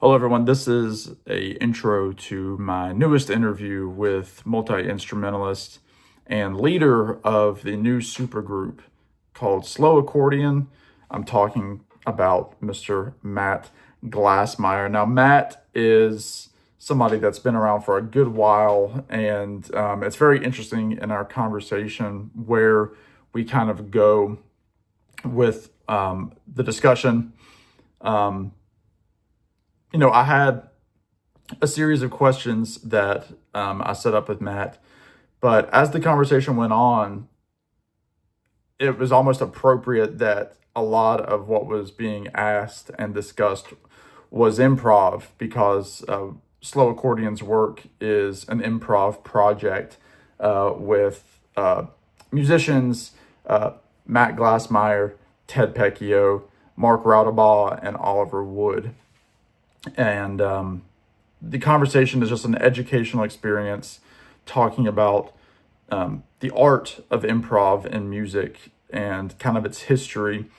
Hello, everyone. This is a intro to my newest interview with multi-instrumentalist and leader of the new supergroup called Slow Accordion. I'm talking about Mr. Matt Glassmeyer. Now, Matt is somebody that's been around for a good while, and it's very interesting in our conversation where we kind of go with the discussion. I had a series of questions that I set up with Matt, but as the conversation went on, it was almost appropriate that a lot of what was being asked and discussed was improv because Slow Accordion's work is an improv project with musicians Matt Glassmeyer, Ted Pecchio, Mark Raudabaugh, and Oliver Wood. And the conversation is just an educational experience talking about the art of improv in music and kind of its history.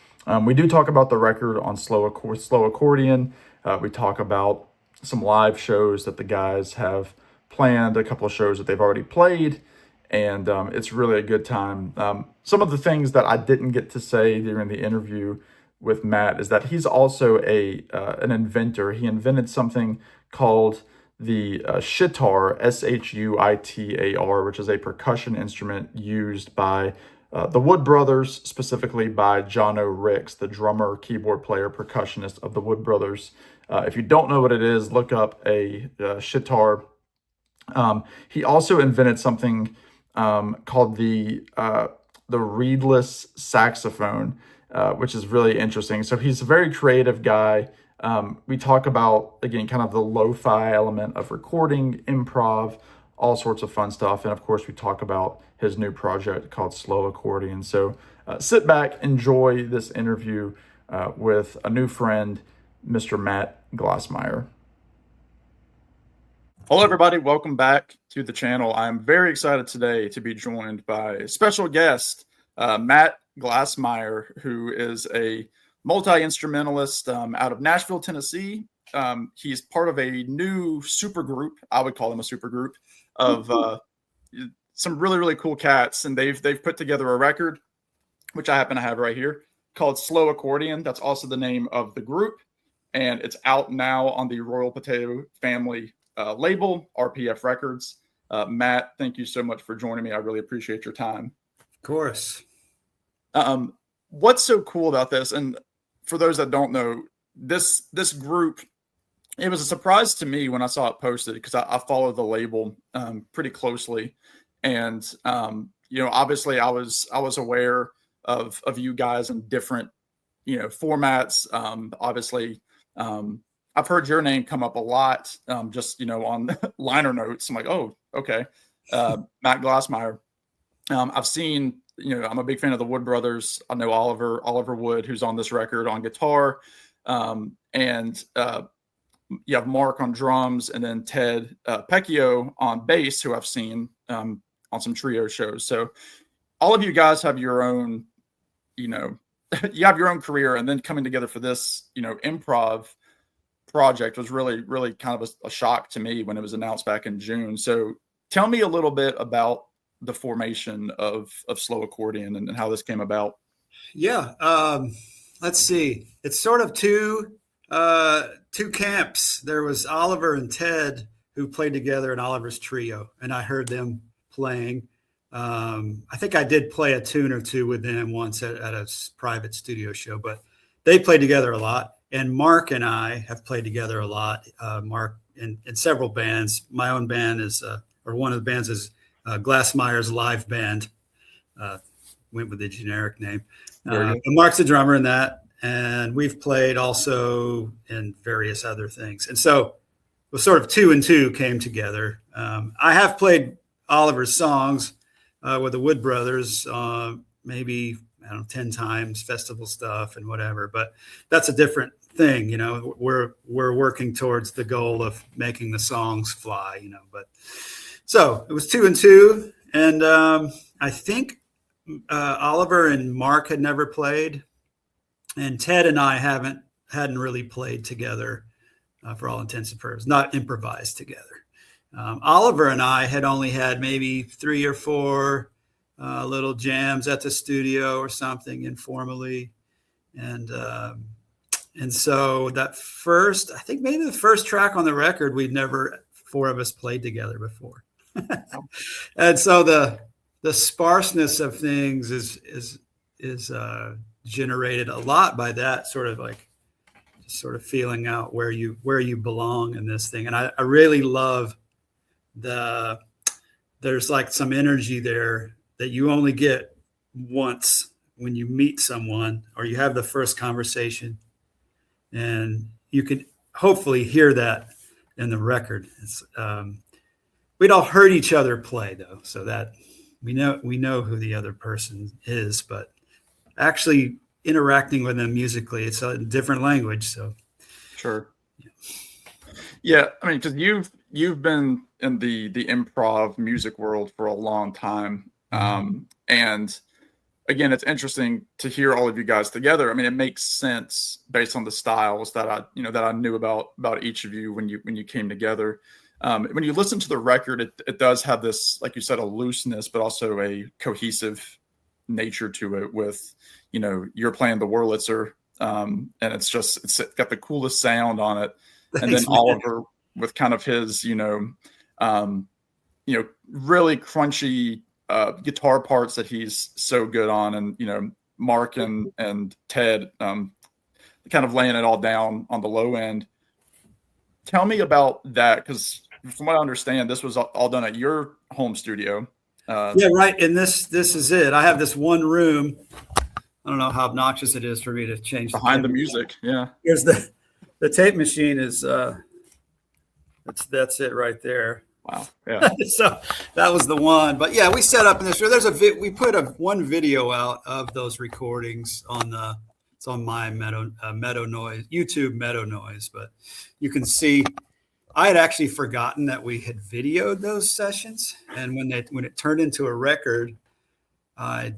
We do talk about the record on Slow Accordion. We talk about some live shows that the guys have planned, a couple of shows that they've already played, and it's really a good time. Some of the things that I didn't get to say during the interview with Matt is that he's also an inventor. He invented something called the shitar, Shuitar, which is a percussion instrument used by the Wood Brothers, specifically by Jono Ricks, the drummer, keyboard player, percussionist of the Wood Brothers. If you don't know what it is, look up a shitar. He also invented something called the reedless saxophone, which is really interesting. So he's a very creative guy. We talk about, again, kind of the lo-fi element of recording, improv, all sorts of fun stuff. And of course, we talk about his new project called Slow Accordion. So sit back, enjoy this interview with a new friend, Mr. Matt Glassmeyer. Hello, everybody. Welcome back to the channel. I'm very excited today to be joined by a special guest, Matt Glassmeyer, who is a multi-instrumentalist out of Nashville, Tennessee. He's part of a new supergroup. I would call him a supergroup of some really, really cool cats. And they've put together a record, which I happen to have right here, called Slow Accordion. That's also the name of the group. And it's out now on the Royal Potato Family label, RPF Records. Matt, thank you so much for joining me. I really appreciate your time. Of course. What's so cool about this, and for those that don't know, this group, it was a surprise to me when I saw it posted because I follow the label pretty closely, and obviously I was aware of you guys in different formats. Obviously, I've heard your name come up a lot, just on liner notes. I'm like, oh, okay, Matt Glassmeyer. I've seen. I'm a big fan of the Wood Brothers. I know Oliver Wood, who's on this record on guitar, and you have Mark on drums, and then Ted Pecchio on bass, who I've seen on some trio shows. So all of you guys have your own, you have your own career, and then coming together for this, improv project was really, really kind of a shock to me when it was announced back in June. So tell me a little bit about the formation of Slow Accordion and how this came about. Yeah. Let's see. It's sort of two camps. There was Oliver and Ted who played together in Oliver's trio, and I heard them playing. I think I did play a tune or two with them once at a private studio show, but they played together a lot. And Mark and I have played together a lot. Mark in several bands. My own band is, or one of the bands is Glassmeyer's live band. Went with the generic name. Mark's a drummer in that, and we've played also in various other things. And so it was sort of two and two came together. I have played Oliver's songs with the Wood Brothers, maybe 10 times, festival stuff and whatever. But that's a different thing, We're working towards the goal of making the songs fly, But so it was two and two, and I think Oliver and Mark had never played, and Ted and I hadn't really played together for all intents and purposes, not improvised together. Oliver and I had only had maybe 3 or 4 little jams at the studio or something informally. And so that I think maybe the first track on the record, 4 of us played together before. And so the sparseness of things is generated a lot by that sort of feeling out where you belong in this thing. And I really love there's like some energy there that you only get once when you meet someone or you have the first conversation, and you can hopefully hear that in the record. We'd all heard each other play though, so that we know who the other person is, but actually interacting with them musically, it's a different language. So sure. Yeah. I mean, because you've been in the improv music world for a long time. And again, it's interesting to hear all of you guys together. I mean, it makes sense based on the styles that I knew about each of you when you came together. When you listen to the record, it does have this, like you said, a looseness, but also a cohesive nature to it with, you're playing the Wurlitzer, and it's got the coolest sound on it. Thanks, and then man. Oliver with kind of his, really crunchy guitar parts that he's so good on. And, Mark and Ted kind of laying it all down on the low end. Tell me about that, because from what I understand, this was all done at your home studio. Yeah, right. And this is it. I have this one room. I don't know how obnoxious it is for me to change behind the music. Yeah. Here's the tape machine is that's it right there. Wow. Yeah. So that was the one. But yeah, we set up in this room. We put one video out of those recordings it's on my Meadow Noise, YouTube Meadow Noise, but you can see I had actually forgotten that we had videoed those sessions. And when it turned into a record, I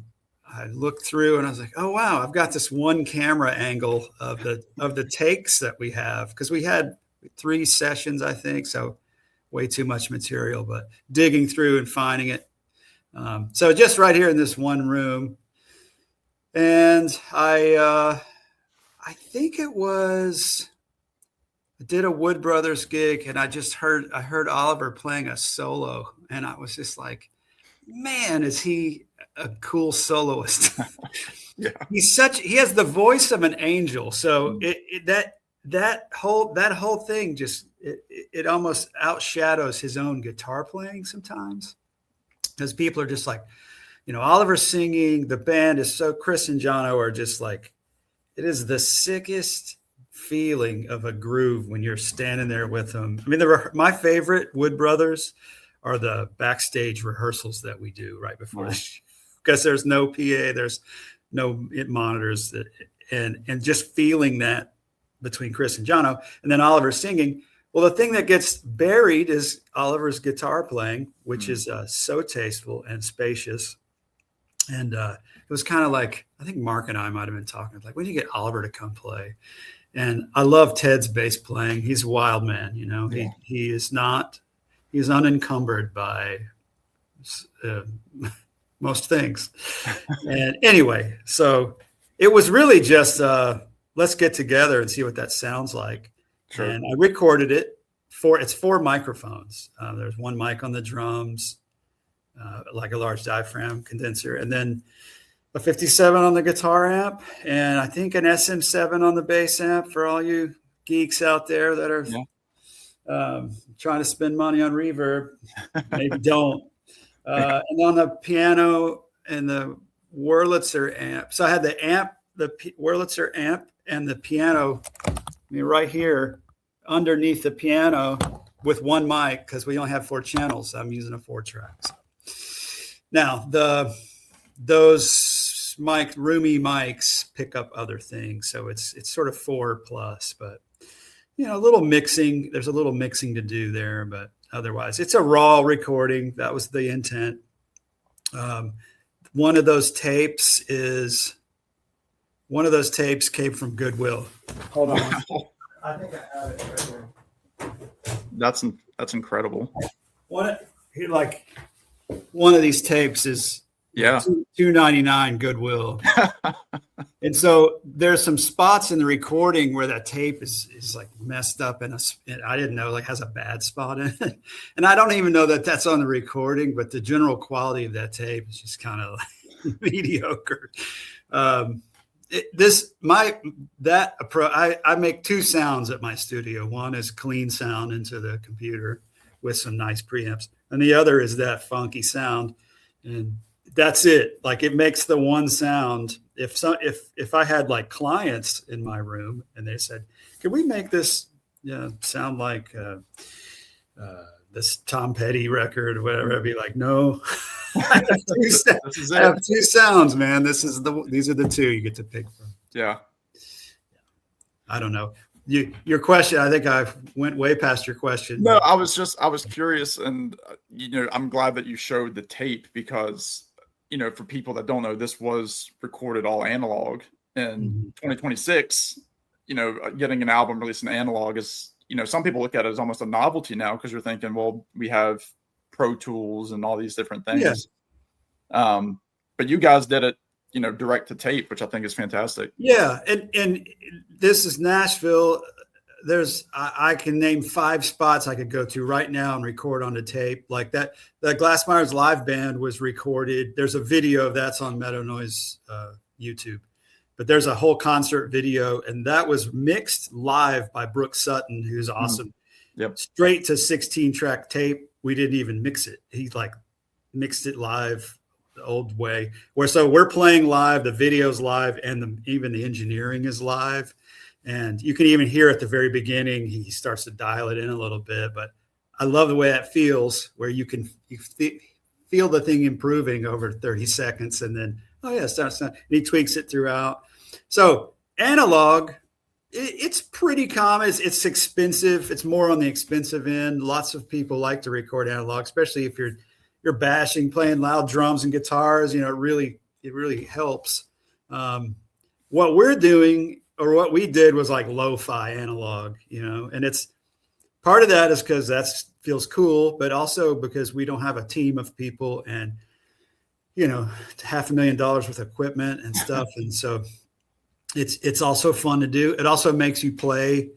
looked through and I was like, oh, wow, I've got this one camera angle of the takes that we have. Because we had 3 sessions, I think. So way too much material, but digging through and finding it. So just right here in this one room. And I think I did a Wood Brothers gig, and I heard Oliver playing a solo, and I was just like, man, is he a cool soloist? Yeah. He has the voice of an angel. So that whole thing just it almost outshadows his own guitar playing sometimes, because people are just like, Oliver's singing, the band is so, Chris and Jono are just like, it is the sickest feeling of a groove when you're standing there with them. I mean, my favorite Wood Brothers are the backstage rehearsals that we do right before the show, because there's no PA, there's no monitors, and just feeling that between Chris and Jono, and then Oliver singing. Well, the thing that gets buried is Oliver's guitar playing, which is so tasteful and spacious. And it was kind of like, I think Mark and I might have been talking, like, when do you get Oliver to come play? And I love Ted's bass playing. He's a wild man, Yeah. He's unencumbered by most things. And anyway, so it was really just let's get together and see what that sounds like. Sure. And I recorded it it's 4 microphones. There's one mic on the drums, like a large diaphragm condenser, and then a 57 on the guitar amp, and I think an SM7 on the bass amp for all you geeks out there that are trying to spend money on reverb. Maybe don't. And on the piano and the Wurlitzer amp. So I had the amp, the Wurlitzer amp, and the piano right here underneath the piano with one mic, because we only have 4 channels. So I'm using a 4-track. So. Now, those roomy mics pick up other things. So it's sort of 4+, but a little mixing. There's a little mixing to do there, but otherwise it's a raw recording. That was the intent. One of those tapes came from Goodwill. Hold on. I think I have it right here. That's incredible. One of these tapes is $2.99 Goodwill. And so there's some spots in the recording where that tape is like messed up and I didn't know, like, has a bad spot in it. And I don't even know that that's on the recording, but the general quality of that tape is just kind of like mediocre. I make two sounds at my studio. One is clean sound into the computer with some nice preamps, and the other is that funky sound. And that's it. Like, it makes the one sound. If I had like clients in my room and they said, "Can we make this sound like this Tom Petty record or whatever?" I'd be like, "No, I have two sounds, man. These are the two you get to pick from." Yeah. I don't know. Your question, I think I went way past your question. No, I was curious, and I'm glad that you showed the tape because, for people that don't know, this was recorded all analog. In 2026, getting an album released in analog is, some people look at it as almost a novelty now because you're thinking, well, we have Pro Tools and all these different things. Yeah. But you guys did it, direct to tape, which I think is fantastic. Yeah. And this is Nashville. I can name 5 spots I could go to right now and record on the tape like that. The Glassmeyer's live band was recorded. There's a video that's on Meadow Noise YouTube, but there's a whole concert video, and that was mixed live by Brooke Sutton, who's awesome. Yep. Straight to 16-track tape. We didn't even mix it. He mixed it live the old way. So we're playing live, the video's live, and even the engineering is live. And you can even hear at the very beginning, he starts to dial it in a little bit. But I love the way that feels, where you feel the thing improving over 30 seconds. And then, and he tweaks it throughout. So analog, it's pretty common. It's expensive. It's more on the expensive end. Lots of people like to record analog, especially if you're bashing, playing loud drums and guitars. It really helps. What we're doing, or what we did, was like lo-fi analog, and it's part of that is because that feels cool, but also because we don't have a team of people and, $500,000 worth of equipment and stuff. And so it's also fun to do. It also makes you play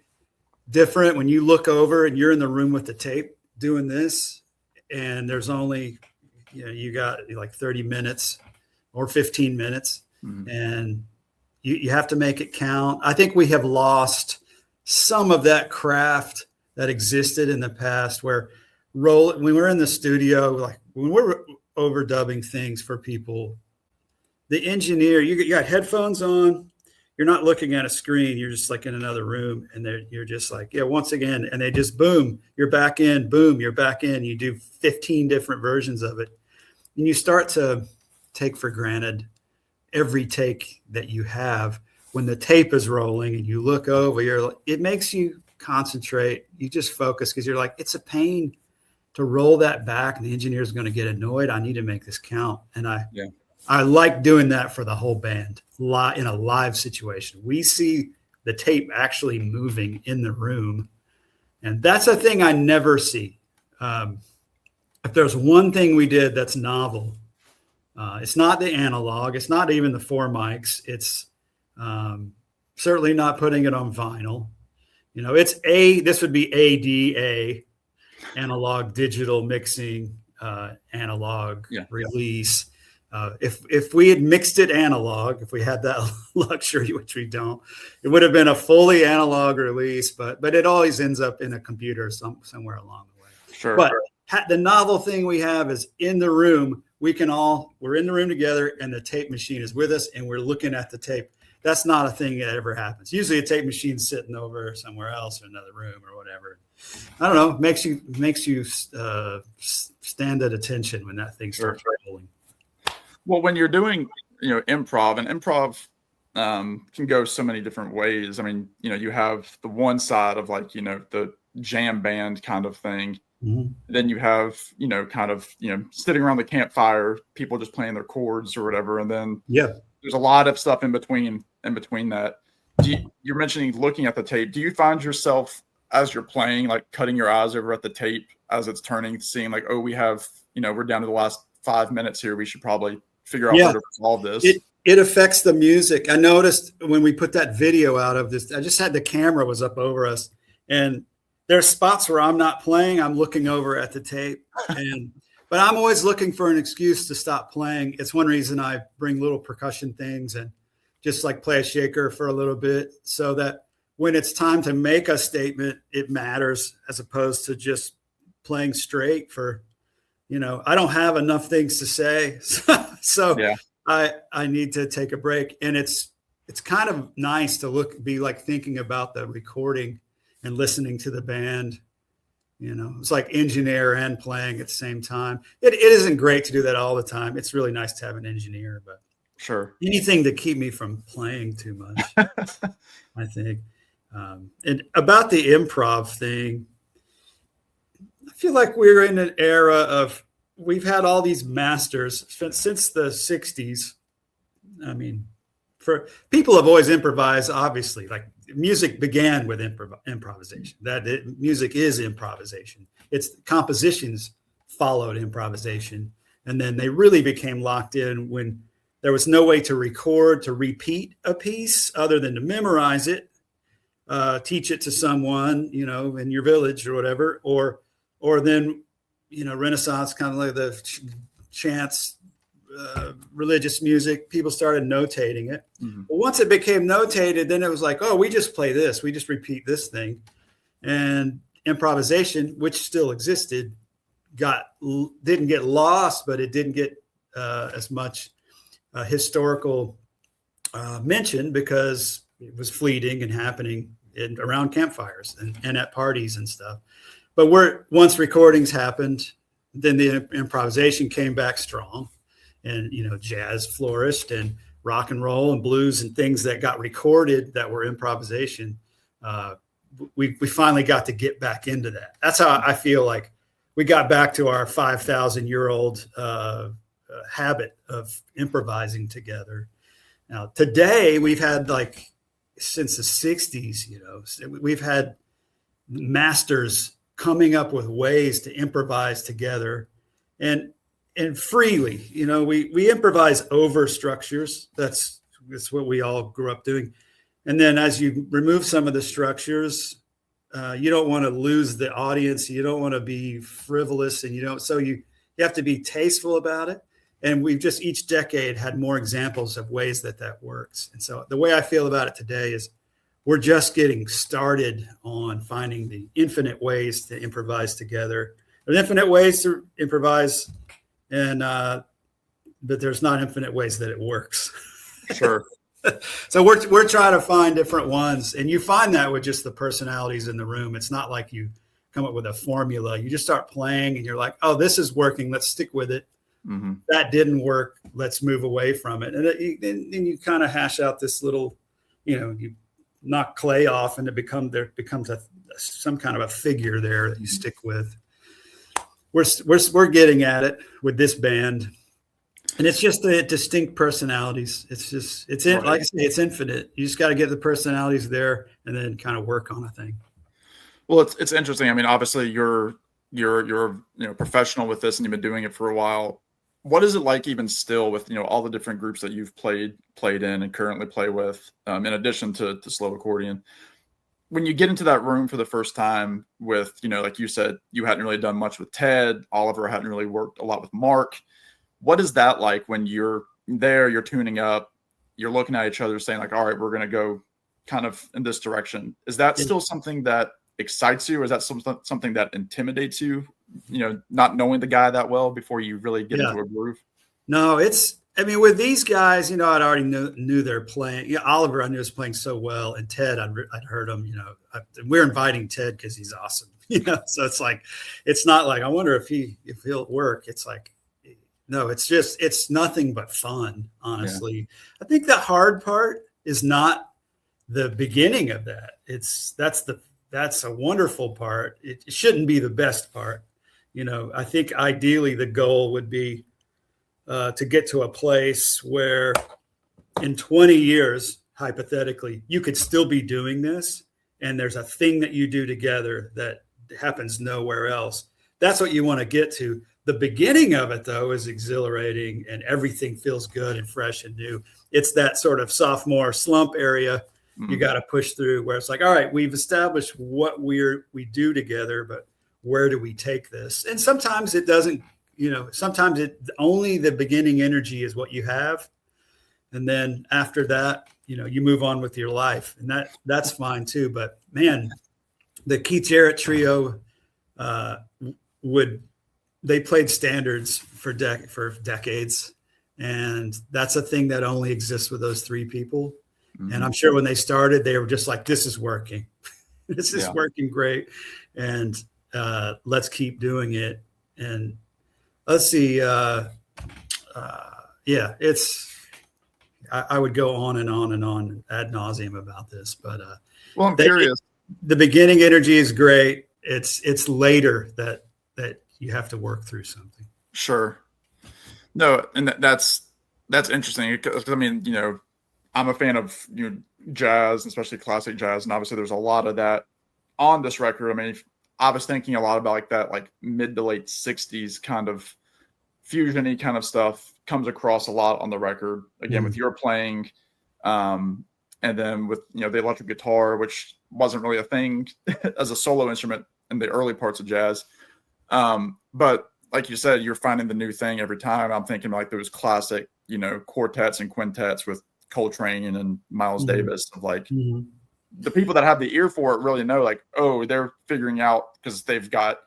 different when you look over and you're in the room with the tape doing this, and there's only, you got like 30 minutes or 15 minutes, and you have to make it count. I think we have lost some of that craft that existed in the past, where when we're in the studio, like when we're overdubbing things for people, the engineer, you got headphones on, you're not looking at a screen, you're just like in another room, and you're just like, once again, and they just boom, you're back in, boom, you're back in. You do 15 different versions of it, and you start to take for granted every take that you have. When the tape is rolling and you look over, it makes you concentrate. You just focus because you're like, it's a pain to roll that back, and the engineer is going to get annoyed. I need to make this count. And I like doing that for the whole band in a live situation. We see the tape actually moving in the room, and that's a thing I never see. If there's one thing we did that's novel, it's not the analog. It's not even the 4 mics. It's certainly not putting it on vinyl. This would be ADA, analog digital mixing, analog release. If we had mixed it analog, if we had that luxury, which we don't, it would have been a fully analog release. But it always ends up in a computer somewhere along the way. Sure. But the novel thing we have is in the room. We're in the room together, and the tape machine is with us, and we're looking at the tape. That's not a thing that ever happens. Usually a tape machine's sitting over somewhere else in another room or whatever. I don't know. Makes you stand at attention when that thing starts rolling. Well, when you're doing, improv, and improv can go so many different ways. I mean, you have the one side of like, the jam band kind of thing. Mm-hmm. Then you have, sitting around the campfire, people just playing their chords or whatever. And then there's a lot of stuff in between that. You're mentioning looking at the tape. Do you find yourself as you're playing, like cutting your eyes over at the tape as it's turning, seeing like, oh, we have, we're down to the last 5 minutes here. We should probably figure out how to resolve this. It affects the music. I noticed when we put that video out of this, I just had the camera was up over us, and there's spots where I'm not playing. I'm looking over at the tape, but I'm always looking for an excuse to stop playing. It's one reason I bring little percussion things and just like play a shaker for a little bit, so that when it's time to make a statement, it matters, as opposed to just playing straight for, I don't have enough things to say. So yeah. I need to take a break. And it's kind of nice to be like thinking about the recording and listening to the band. It's like engineer and playing at the same time. It isn't great to do that all the time. It's really nice to have an engineer, but sure, anything to keep me from playing too much, I think. And about the improv thing, I feel like we're in an era of, we've had all these masters since the 60s. I mean, for people have always improvised, obviously. Like music began with improvisation. Music is improvisation. It's compositions followed improvisation. And then they really became locked in when there was no way to record, to repeat a piece other than to memorize it, teach it to someone, in your village or whatever, or then, Renaissance, kind of like the chants, religious music, people started notating it. Mm-hmm. But once it became notated, then it was like, oh, we just play this, we just repeat this thing. And improvisation, which still existed, didn't get lost, but it didn't get as much historical mention, because it was fleeting and happening around campfires and at parties and stuff. But once recordings happened, then the improvisation came back strong, and jazz flourished, and rock and roll and blues and things that got recorded that were improvisation. We finally got to get back into that. That's how I feel like we got back to our 5,000-year-old habit of improvising together. Now today we've had, like, since the 60s, we've had masters coming up with ways to improvise together and freely. We improvise over structures. That's what we all grew up doing. And then as you remove some of the structures, you don't want to lose the audience. You don't want to be frivolous, and so you have to be tasteful about it. And we've just each decade had more examples of ways that works. And so the way I feel about it today is we're just getting started on finding the infinite ways to improvise together. There's infinite ways to improvise, but there's not infinite ways that it works. Sure. So we're trying to find different ones, and you find that with just the personalities in the room. It's not like you come up with a formula. You just start playing, and you're like, oh, this is working. Let's stick with it. Mm-hmm. That didn't work. Let's move away from it. And then you kind of hash out this little, you knock clay off, and there becomes some kind of a figure there that you stick with. We're getting at it with this band, and it's just the distinct personalities. Right. Like I say, it's infinite. You just got to get the personalities there, and then kind of work on a thing. Well, it's interesting. I mean, obviously you're professional with this, and you've been doing it for a while. What is it like even still with, all the different groups that you've played in and currently play with, in addition to Slow Accordion? When you get into that room for the first time with, like you said, you hadn't really done much with Ted, Oliver hadn't really worked a lot with Mark. What is that like when you're there, you're tuning up, you're looking at each other saying like, all right, we're going to go kind of in this direction? Is that still something that excites you, or is that something that intimidates you, not knowing the guy that well before you really get into a groove? No, with these guys, I'd already knew they're playing. Oliver, I knew was playing so well, and Ted, I'd heard him. We're inviting Ted because he's awesome. So it's not like I wonder if he'll work. It's like, no, it's nothing but fun. Honestly, yeah. I think the hard part is not the beginning of that. That's a wonderful part. It shouldn't be the best part. I think ideally the goal would be to get to a place where in 20 years, hypothetically, you could still be doing this and there's a thing that you do together that happens nowhere else. That's what you want to get to. The beginning of it, though, is exhilarating and everything feels good and fresh and new. It's that sort of sophomore slump area you got to push through, where it's like, all right, we've established what we do together, but where do we take this? And sometimes it doesn't, sometimes only the beginning energy is what you have. And then after that, you move on with your life, and that's fine too. But man, the Keith Jarrett trio they played standards for decades, and that's a thing that only exists with those three people. Mm-hmm. And I'm sure when they started, they were just like, this is working. This is working great. And let's keep doing it. And let's see. I would go on and on and on ad nauseum about this, but well, I'm curious. The beginning energy is great. It's later that you have to work through something. Sure. No, and that's interesting, because I mean, I'm a fan of jazz, especially classic jazz, and obviously there's a lot of that on this record. I mean, I was thinking a lot about like that, like mid to late 60s kind of fusion-y kind of stuff comes across a lot on the record. Again, with your playing, and then with the electric guitar, which wasn't really a thing as a solo instrument in the early parts of jazz. But like you said, you're finding the new thing every time. I'm thinking like those classic, quartets and quintets with Coltrane and Miles Davis, of like the people that have the ear for it really know, like, oh, they're figuring out, because they've got,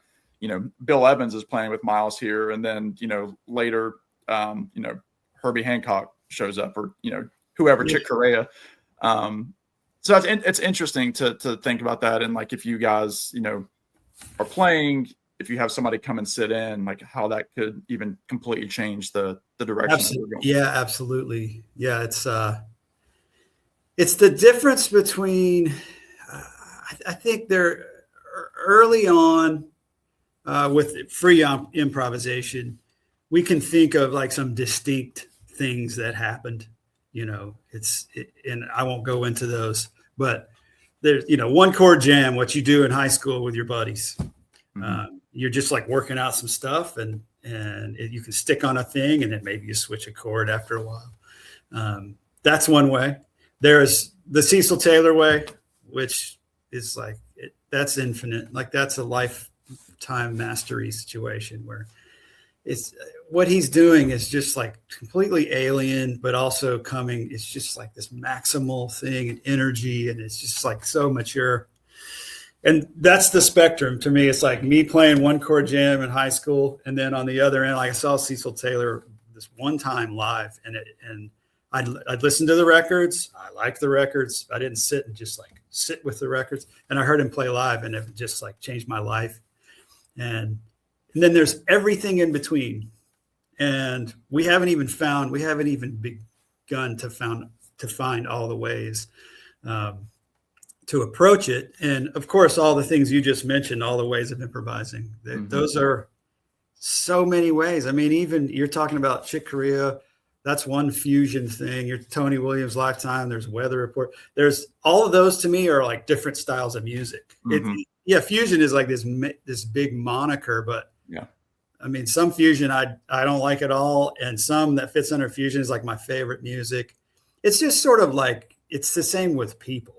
Bill Evans is playing with Miles here. And then, later, Herbie Hancock shows up, or, whoever, Chick Corea. So it's interesting to think about that. And like, if you guys, are playing, if you have somebody come and sit in, like how that could even completely change the direction. Absolutely. Yeah, absolutely. Yeah. It's the difference between, I think they're early on with free improvisation, we can think of like some distinct things that happened, and I won't go into those, but there's, one chord jam, what you do in high school with your buddies. You're just like working out some stuff, and you can stick on a thing, and then maybe you switch a chord after a while. That's one way. There's the Cecil Taylor way, which is like, that's infinite. Like that's a lifetime mastery situation where it's what he's doing is just like completely alien, but also it's just like this maximal thing and energy. And it's just like so mature. And that's the spectrum to me. It's like me playing one chord jam in high school, and then on the other end, like I saw Cecil Taylor this one time live, and I'd listen to the records. I liked the records. I didn't sit with the records, and I heard him play live, and it just like changed my life. And then there's everything in between, and we haven't even begun to find all the ways to approach it. And of course, all the things you just mentioned, all the ways of improvising, those are so many ways. I mean, even you're talking about Chick Corea, that's one fusion thing. Your Tony Williams Lifetime, there's Weather Report. There's all of those to me are like different styles of music. Fusion is like this big moniker, but I mean, some fusion I don't like at all. And some that fits under fusion is like my favorite music. It's just sort of like, it's the same with people.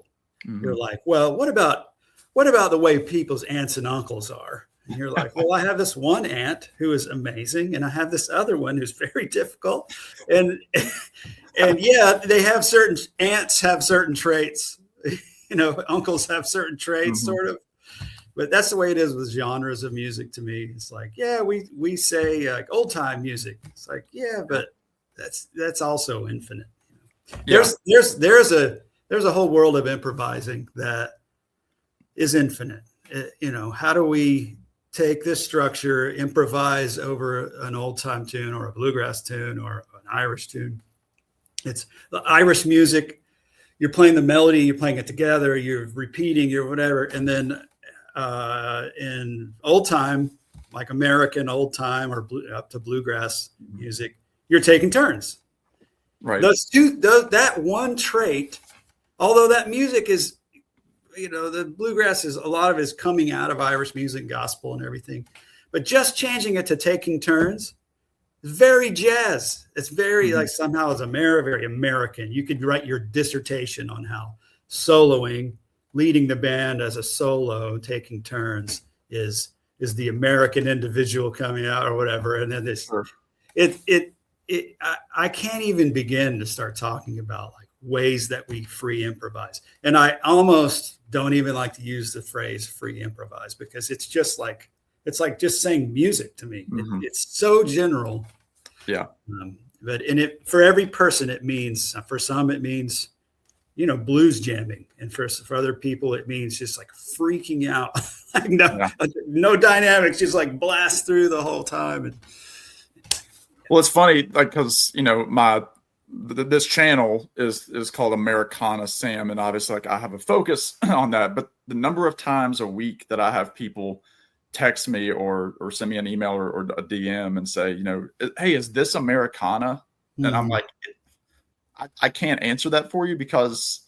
You're like, well, what about the way people's aunts and uncles are? And you're like, well, I have this one aunt who is amazing, and I have this other one who's very difficult. And they have aunts have certain traits, uncles have certain traits, sort of. But that's the way it is with genres of music to me. It's like, we say like old time music. It's like, but that's also infinite. There's a whole world of improvising that is infinite. How do we take this structure, improvise over an old time tune or a bluegrass tune or an Irish tune? It's the Irish music. You're playing the melody, you're playing it together, you're repeating, you're whatever. And then in old time, like American old time or up to bluegrass music, you're taking turns. Right. That one trait, although that music is the bluegrass is a lot of it is coming out of Irish music, gospel and everything, but just changing it to taking turns, very jazz. It's very like somehow it's very American. You could write your dissertation on how soloing, leading the band as a solo, taking turns is the American individual coming out or whatever. And then this, I can't even begin to start talking about like ways that we free improvise. And I almost don't even like to use the phrase free improvise because it's just like, it's like just saying music to me. It's so general. Yeah. But for every person, it means, for some, it means, blues jamming. And for other people, it means just like freaking out. No dynamics, just like blast through the whole time. Well, it's funny, like, because, this channel is called Americana Sam. And obviously, like, I have a focus on that. But the number of times a week that I have people text me or send me an email or a DM and say, hey, is this Americana? And I'm like, I can't answer that for you because,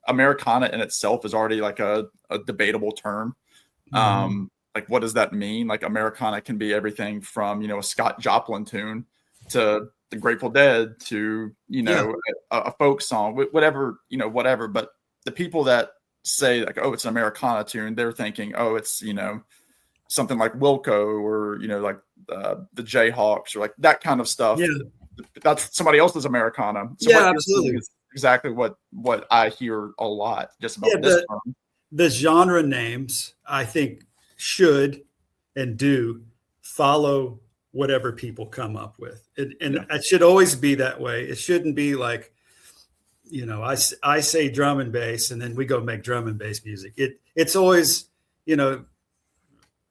Americana in itself is already like a debatable term. Like, what does that mean? Like, Americana can be everything from, a Scott Joplin tune to the Grateful Dead to, a folk song, whatever, whatever. But the people that say like, oh, it's an Americana tune, they're thinking, oh, it's, something like Wilco or, like the Jayhawks or like that kind of stuff. Yeah. That's somebody else's Americana. So yeah, absolutely. Exactly what I hear a lot just about this term. The genre names, I think, should and do follow whatever people come up with. And it should always be that way. It shouldn't be like, I say drum and bass and then we go make drum and bass music. It's always,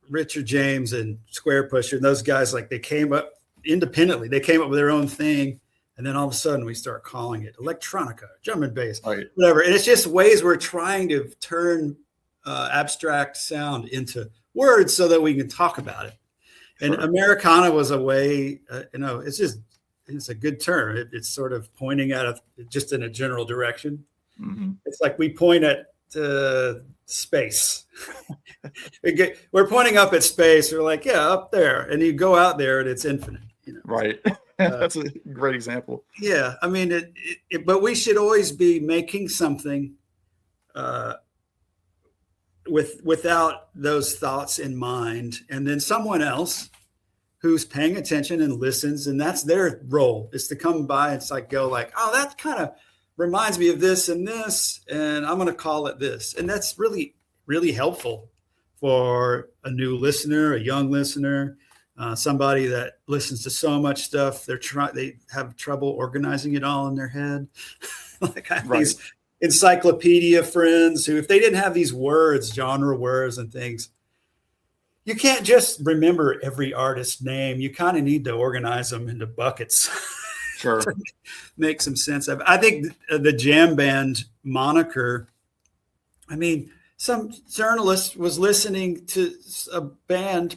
Richard James and Square Pusher and those guys, like they came up independently. They came up with their own thing. And then all of a sudden we start calling it electronica, drum and bass, whatever. And it's just ways we're trying to turn abstract sound into words so that we can talk about it. And Americana was a way, it's a good term. It's sort of pointing at just in a general direction. It's like we point at space. We're pointing up at space. We're like, yeah, up there. And you go out there and it's infinite. Right. That's a great example. Yeah. I mean, but we should always be making something without those thoughts in mind. And then someone else who's paying attention and listens, and that's their role, is to come by and go like, oh, that kind of reminds me of this and this, and I'm going to call it this. And that's really, really helpful for a new listener, a young listener, somebody that listens to so much stuff. They have trouble organizing it all in their head. Like I have these encyclopedia friends who, if they didn't have these words, genre words and things, you can't just remember every artist's name. You kind of need to organize them into buckets. Sure. To make some sense of it. I think the jam band moniker, I mean, some journalist was listening to a band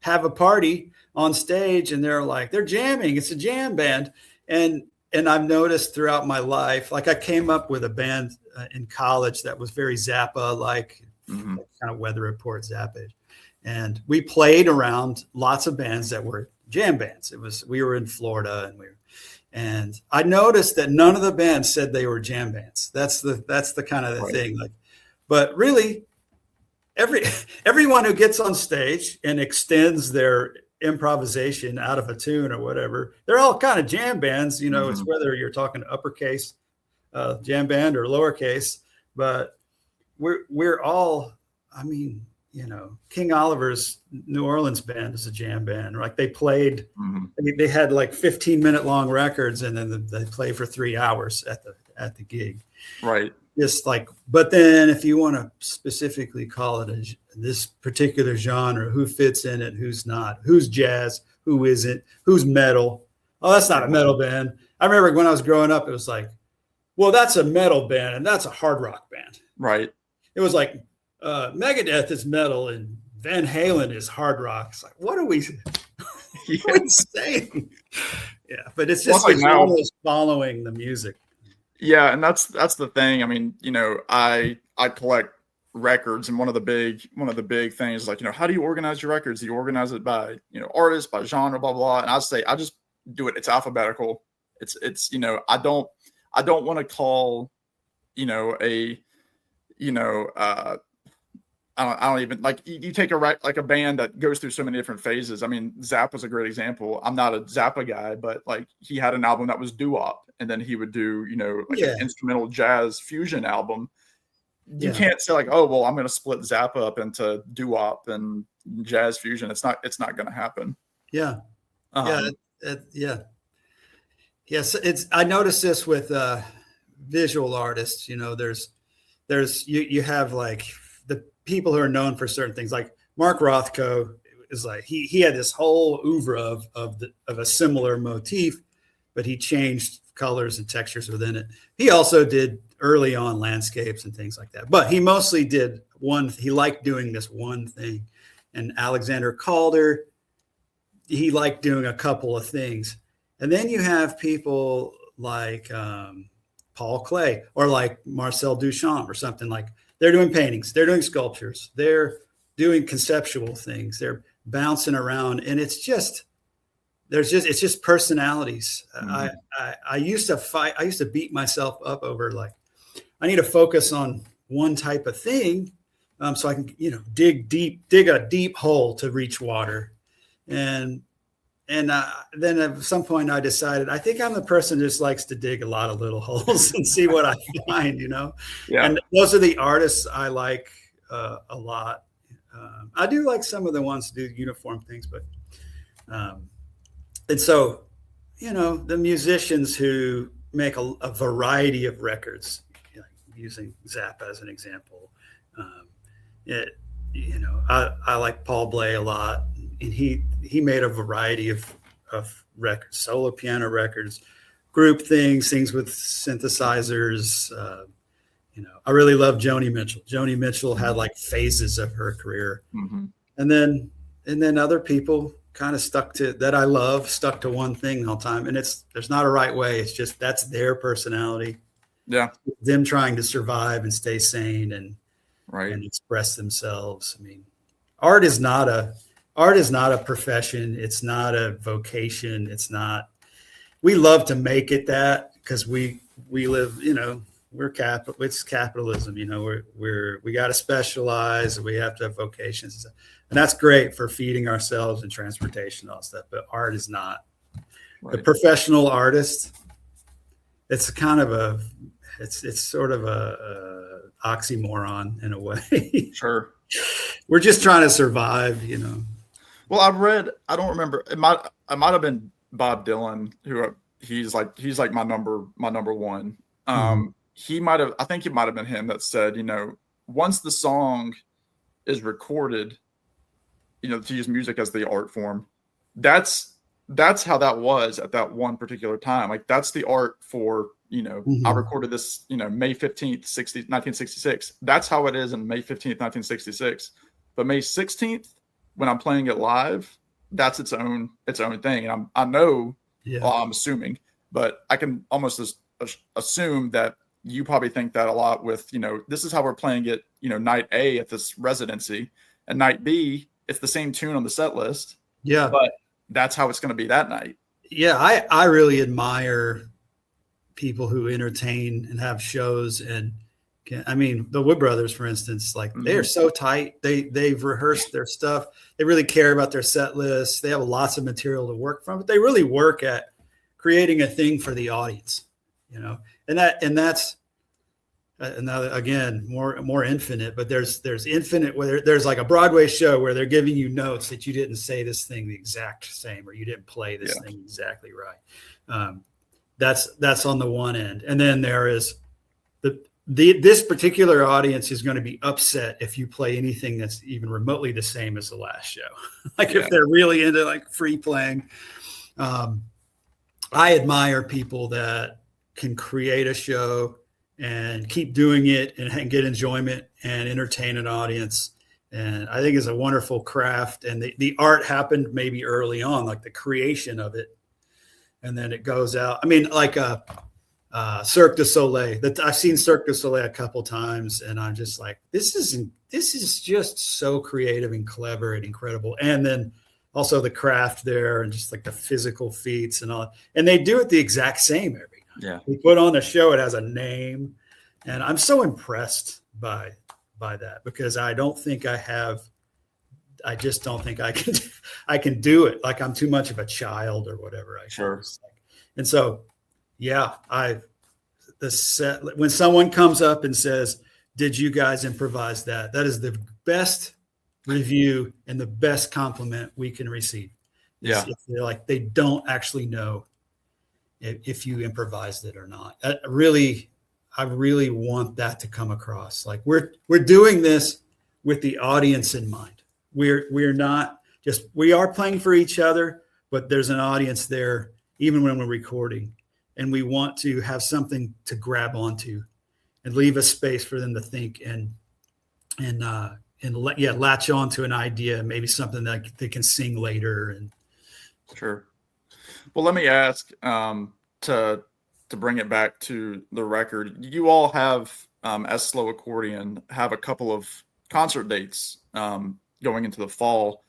have a party on stage, and they're like, they're jamming. It's a jam band. And I've noticed throughout my life, like I came up with a band in college that was very Zappa-like, kind of Weather Report Zappa. And we played around lots of bands that were jam bands. We were in Florida and I noticed that none of the bands said they were jam bands. That's the kind of the thing. Like, but really everyone who gets on stage and extends their improvisation out of a tune or whatever, they're all kind of jam bands. It's whether you're talking uppercase jam band or lowercase, but we're all, I mean, King Oliver's New Orleans band is a jam band. Like they played, they had like 15-minute long records, and then they play for 3 hours at the gig. Right. Just like, but then if you want to specifically call it this particular genre, who fits in it, who's not, who's jazz, who isn't, who's metal. Oh, that's not a metal band. I remember when I was growing up, it was like, well, that's a metal band and that's a hard rock band. Right. It was like, Megadeth is metal and Van Halen is hard rock. It's like, what are we saying? Yeah, but it's just like almost following the music. Yeah, and that's the thing. I mean, I collect records, and one of the big things is like, how do you organize your records? Do you organize it by, artist, by genre, blah blah? And I say I just do it. It's alphabetical. It's I don't want to call, a I don't even like you take a band that goes through so many different phases. I mean, Zappa's a great example. I'm not a Zappa guy, but like he had an album that was doo-wop, and then he would do, like an instrumental jazz fusion album. You can't say like, oh, well, I'm going to split Zappa up into doo-wop and jazz fusion. It's not going to happen. Yeah. Yeah. Yes. I noticed this with visual artists, you have like the people who are known for certain things, like Mark Rothko is like, he had this whole oeuvre of a similar motif, but he changed colors and textures within it. He also did early on landscapes and things like that, but he mostly did he liked doing this one thing. And Alexander Calder, he liked doing a couple of things. And then you have people like Paul Klee or like Marcel Duchamp or something. Like they're doing paintings, they're doing sculptures, they're doing conceptual things, they're bouncing around, and it's just personalities. Mm-hmm. I used to beat myself up over like, I need to focus on one type of thing, so I can, dig a deep hole to reach water. And then at some point I decided, I think I'm the person who just likes to dig a lot of little holes and see what I find, Yeah. And those are the artists I like a lot. I do like some of the ones who do uniform things, but and so, the musicians who make a variety of records, using Zappa as an example, I like Paul Bley a lot, and he made a variety of records, solo piano records, group things with synthesizers. I really love Joni Mitchell. Joni Mitchell had like phases of her career, mm-hmm. and then other people kind of stuck to one thing all the time. And there's not a right way. It's just, that's their personality. Yeah. Them trying to survive and stay sane and express themselves. I mean, art is not a profession. It's not a vocation. We love to make it that because we live, it's capitalism, we got to specialize, we have to have vocations. And that's great for feeding ourselves and transportation and all that stuff. But art is not. Right. The professional artist, it's kind of it's sort of a oxymoron in a way. Sure. We're just trying to survive, Well, I don't remember. It might have been Bob Dylan, who he's like my number one. Mm-hmm. I think it might have been him that said, once the song is recorded, to use music as the art form, that's how that was at that one particular time. Like that's the art for, mm-hmm. I recorded this, May 15th, 1966. That's how it is in May 15th, 1966. But May 16th, when I'm playing it live, that's its own thing. And I know, well, I'm assuming, but I can almost assume that you probably think that a lot with, this is how we're playing it, night A at this residency, and night B, it's the same tune on the set list. Yeah. But that's how it's going to be that night. Yeah. I really admire people who entertain and have shows. And the Wood Brothers, for instance, like mm-hmm. they're so tight. They've rehearsed their stuff. They really care about their set list. They have lots of material to work from, but they really work at creating a thing for the audience, and that's another, again, more infinite, but there's infinite, where there's like a Broadway show where they're giving you notes that you didn't say this thing the exact same, or you didn't play this thing exactly right. That's on the one end. And then there is this particular audience is going to be upset if you play anything that's even remotely the same as the last show. If they're really into like free playing. I admire people that can create a show and keep doing it and get enjoyment and entertain an audience. And I think it's a wonderful craft. And the art happened maybe early on, like the creation of it. And then it goes out. I mean, like Cirque du Soleil. That I've seen Cirque du Soleil a couple times, and I'm just like, this is just so creative and clever and incredible. And then also the craft there, and just like the physical feats and all. And they do it the exact same every night. Yeah, we put on a show. It has a name, and I'm so impressed by that, because I don't think I just don't think I can do it. Like I'm too much of a child or whatever. Sure. And so, yeah, when someone comes up and says, "Did you guys improvise that?" That is the best review and the best compliment we can receive. Yeah. If they're like, they don't actually know if you improvised it or not. I really want that to come across. Like we're doing this with the audience in mind. We're not just, we are playing for each other, but there's an audience there even when we're recording, and we want to have something to grab onto and leave a space for them to think and latch on to an idea, maybe something that they can sing later. And sure. Well, let me ask, to bring it back to the record, you all have, as Slow Accordion, have a couple of concert dates going into the fall.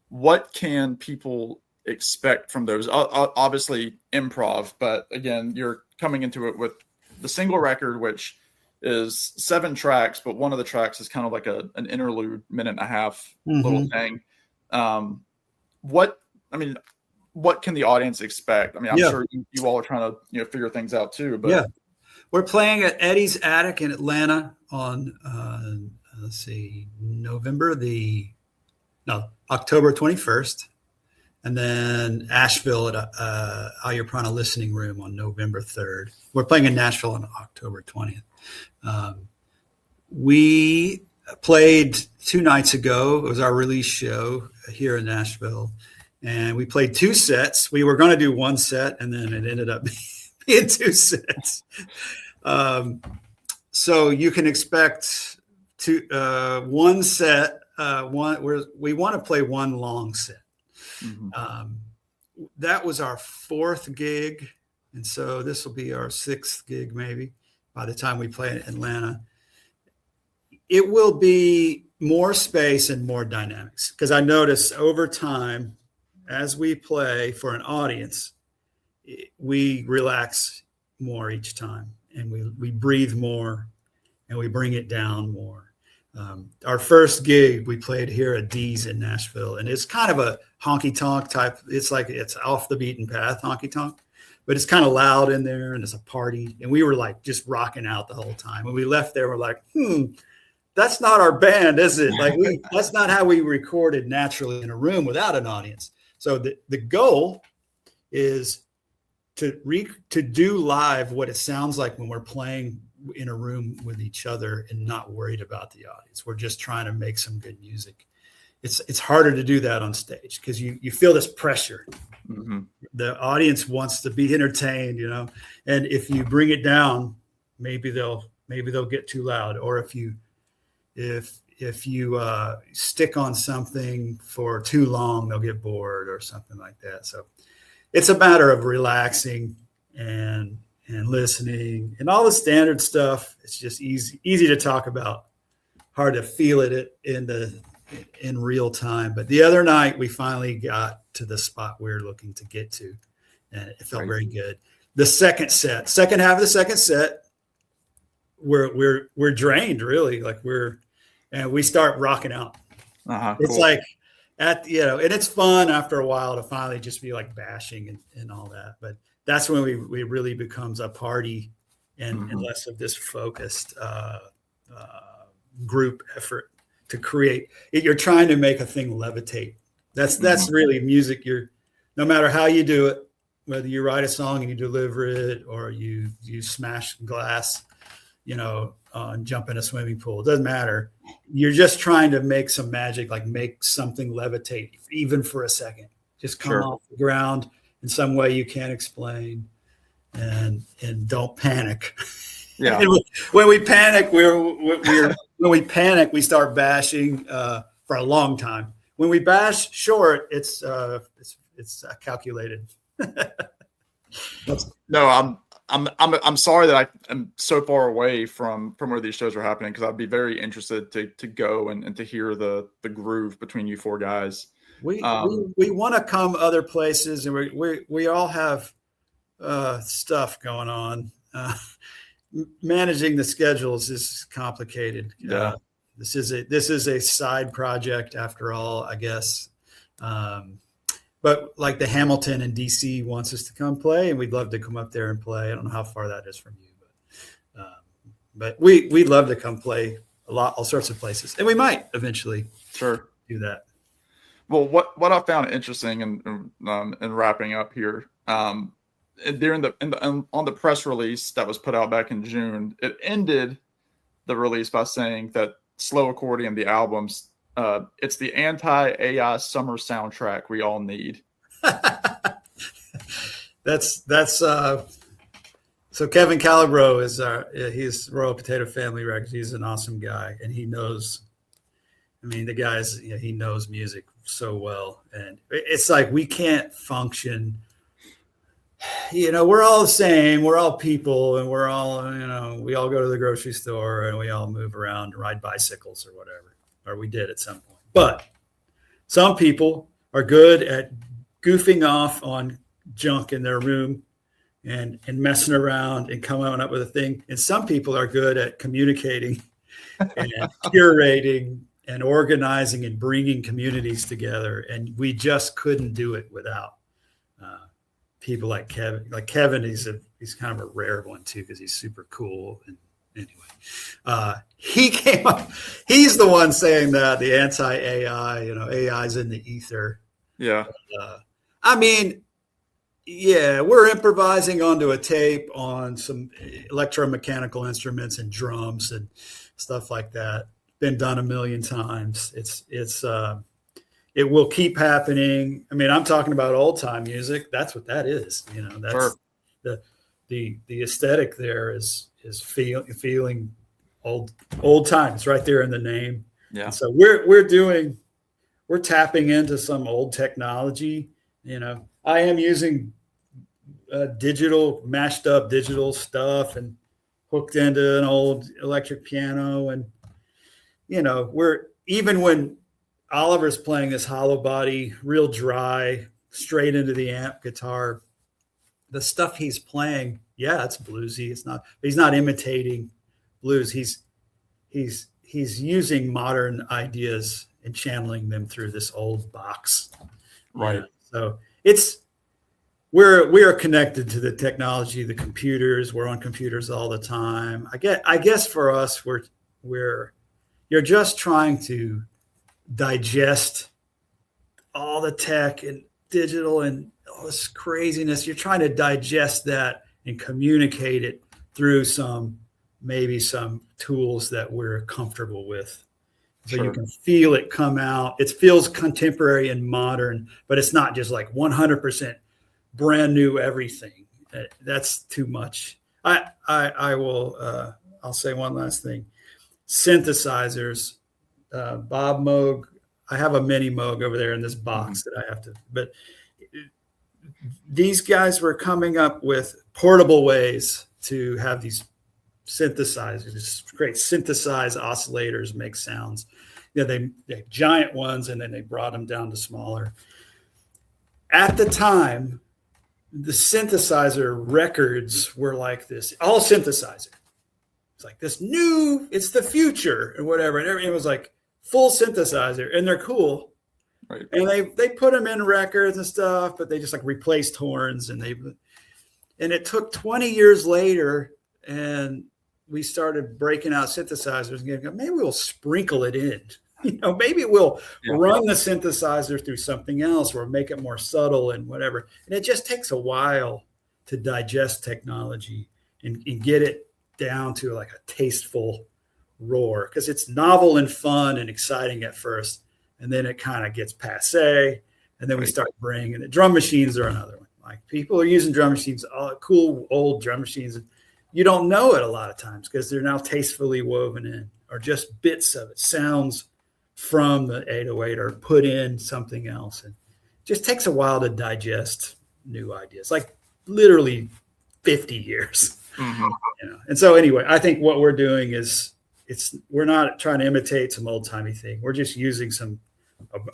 What can people expect from those? Obviously Improv, but again, you're coming into it with the single record, which is 7 tracks, but one of the tracks is kind of like an interlude, minute and a half little thing. What can the audience expect? I mean, I'm sure you all are trying to figure things out too. But yeah, we're playing at Eddie's Attic in Atlanta on October 21st, and then Asheville at Ayurprana Listening Room on November 3rd. We're playing in Nashville on October 20th. We played 2 nights ago. It was our release show here in Nashville. And we played 2 sets. We were going to do 1 set, and then it ended up being 2 sets. So you can expect 1 set. We want to play 1 long set. That was our 4th gig, and so this will be our 6th gig maybe by the time we play in Atlanta. It will be more space and more dynamics, because I notice over time, as we play for an audience, we relax more each time, and we breathe more, and we bring it down more. Our first gig we played here at D's in Nashville, and it's kind of a honky tonk type. It's like it's off the beaten path honky tonk, but it's kind of loud in there, and it's a party. And we were like just rocking out the whole time. When we left there, we're like, that's not our band, is it? Like that's not how we recorded naturally in a room without an audience. So the goal is to do live what it sounds like when we're playing in a room with each other and not worried about the audience. We're just trying to make some good music. It's harder to do that on stage because you feel this pressure. The audience wants to be entertained, and if you bring it down, maybe they'll get too loud, or if you stick on something for too long, they'll get bored or something like that. So it's a matter of relaxing and listening and all the standard stuff. It's just easy to talk about, hard to feel it in real time. But the other night we finally got to the spot we're looking to get to, and it felt very good. The second half of the second set, we're drained, really. Like and we start rocking out. It's cool. Like and it's fun after a while to finally just be like bashing and all that. But that's when we really becomes a party and less of this focused group effort to create. You're trying to make a thing levitate. That's really music. No matter how you do it, whether you write a song and you deliver it or you smash glass, and jump in a swimming pool. It doesn't matter. You're just trying to make some magic, like make something levitate, even for a second. Just come off the ground in some way you can't explain, and don't panic. Yeah. When we panic, we start bashing for a long time. When we bash short, it's calculated. No, I'm sorry that I am so far away from where these shows are happening, because I'd be very interested to go and to hear the groove between you four guys. We want to come other places, and we all have stuff going on. Managing the schedules is complicated. Yeah. This is a side project after all, I guess. But like the Hamilton in DC wants us to come play, and we'd love to come up there and play. I don't know how far that is from you, but we'd love to come play all sorts of places, and we might eventually do that. Well, what I found interesting in wrapping up here, on the press release that was put out back in June, it ended the release by saying that Slow Accordion, the albums, it's the anti-AI summer soundtrack we all need. that's so Kevin Calabro he's Royal Potato Family Records. He's an awesome guy, and he knows. I mean, the guy's he knows music so well, and it's like we can't function. We're all the same. We're all people, and we're all we all go to the grocery store, and we all move around, ride bicycles or whatever. Or we did at some point. But some people are good at goofing off on junk in their room and messing around and coming up with a thing. And some people are good at communicating and curating and organizing and bringing communities together. And we just couldn't do it without people like Kevin. Like Kevin, he's kind of a rare one too, because he's super cool. And anyway, he came up. He's the one saying that the anti-AI, AI's in the ether. Yeah. I mean, yeah, we're improvising onto a tape on some electromechanical instruments and drums and stuff like that. Been done a million times. It will keep happening. I mean, I'm talking about old time music. That's what that is. That's the aesthetic there is feeling old time. It's right there in the name. Yeah. And so we're tapping into some old technology. I am using mashed up digital stuff and hooked into an old electric piano. And, even when Oliver's playing this hollow body, real dry, straight into the amp guitar, the stuff he's playing, yeah, it's bluesy. He's not imitating blues. He's using modern ideas and channeling them through this old box. Right. So we are connected to the technology, the computers. We're on computers all the time. I guess for us, you're just trying to digest all the tech and digital and all this craziness. You're trying to digest that and communicate it through maybe some tools that we're comfortable with. So you can feel it come out. It feels contemporary and modern, but it's not just like 100% brand new everything. That's too much. I'll say one last thing. Synthesizers, Bob Moog. I have a mini Moog over there in this box that I have to, but these guys were coming up with portable ways to have these synthesizers, these great synthesized oscillators make sounds. They have giant ones, and then they brought them down to smaller. At the time, the synthesizer records were like this, all synthesizer. It's like this it's the future and whatever. And everything was like full synthesizer, and they're cool. Right. And they put them in records and stuff, but they just like replaced horns, and it took 20 years later, and we started breaking out synthesizers and going, maybe we'll sprinkle it in. Maybe we'll run the synthesizer through something else or make it more subtle and whatever. And it just takes a while to digest technology and get it down to like a tasteful roar, because it's novel and fun and exciting at first. And then it kind of gets passe. And then we start bringing it. Drum machines are another one. Like people are using drum machines, cool old drum machines. And you don't know it a lot of times because they're now tastefully woven in, or just bits of it, sounds from the 808 or put in something else. And it just takes a while to digest new ideas, like literally 50 years. Mm-hmm. You know? And so anyway, I think what we're doing is we're not trying to imitate some old timey thing. We're just using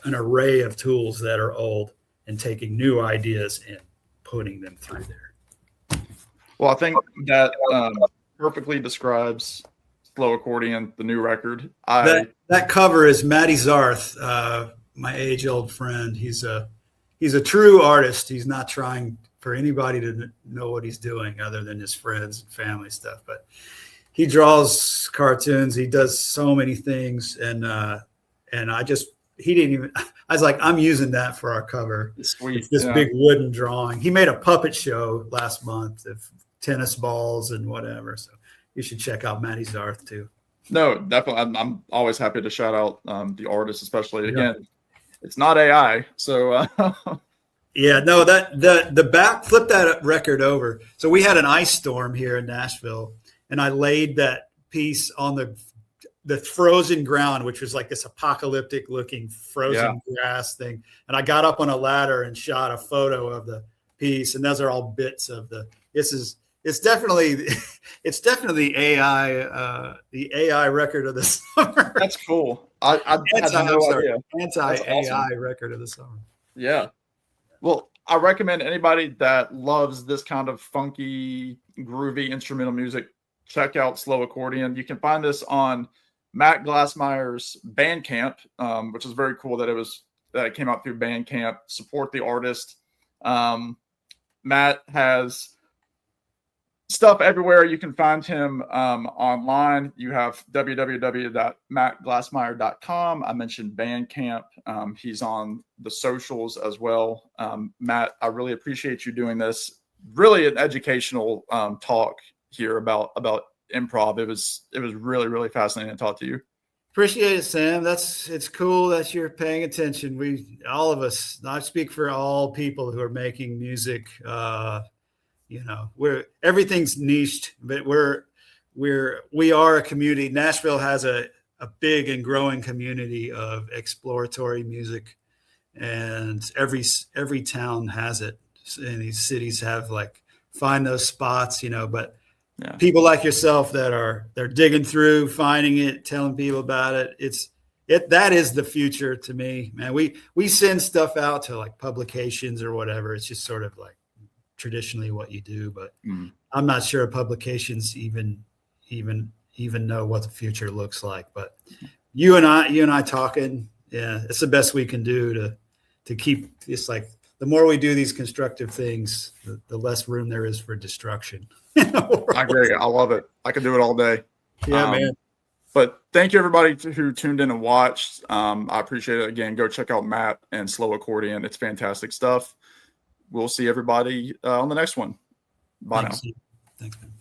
an array of tools that are old and taking new ideas and putting them through there. Well, I think that perfectly describes Slow Accordion, the new record. That cover is Matty Zarth, my age-old friend. He's a true artist. He's not trying for anybody to know what he's doing other than his friends and family stuff. But he draws cartoons. He does so many things, and I was like, I'm using that for our cover. Sweet. It's this big wooden drawing. He made a puppet show last month of tennis balls and whatever. So you should check out Matty Zarth too. No, definitely. I'm always happy to shout out the artists, especially. Again, it's not AI, so. Yeah, no, the back, flip that record over. So we had an ice storm here in Nashville, and I laid that piece on the frozen ground, which was like this apocalyptic looking frozen grass thing. And I got up on a ladder and shot a photo of the piece. And those are all bits of it's definitely AI, the AI record of the summer. That's cool. I had no idea. Anti-AI record of the summer. Yeah. Well, I recommend anybody that loves this kind of funky, groovy instrumental music, check out Slow Accordion. You can find this on Matt Glassmeyer's Bandcamp, which is very cool that it came out through Bandcamp. Support the artist. Matt has stuff everywhere. You can find him online. You have www.mattglassmeyer.com. I mentioned Bandcamp. He's on the socials as well. Matt, I really appreciate you doing this. Really an educational talk here about improv. It was really, really fascinating to talk to you. Appreciate it, Sam. It's cool that you're paying attention. All of us, I speak for all people who are making music. Everything's niched, but we are a community. Nashville has a big and growing community of exploratory music, and every town has it. And these cities have find those spots, but people like yourself they're digging through, finding it, telling people about it. That is the future to me, man. We send stuff out to publications or whatever. It's just sort of traditionally what you do, but I'm not sure publications even know what the future looks like. But you and I talking, it's the best we can do to keep it's the more we do these constructive things, the less room there is for destruction. I agree. I love it. I could do it all day. Yeah, man. But thank you, everybody who tuned in and watched. I appreciate it. Again, go check out Matt and Slow Accordion. It's fantastic stuff. We'll see everybody on the next one. Bye now. Thanks, man.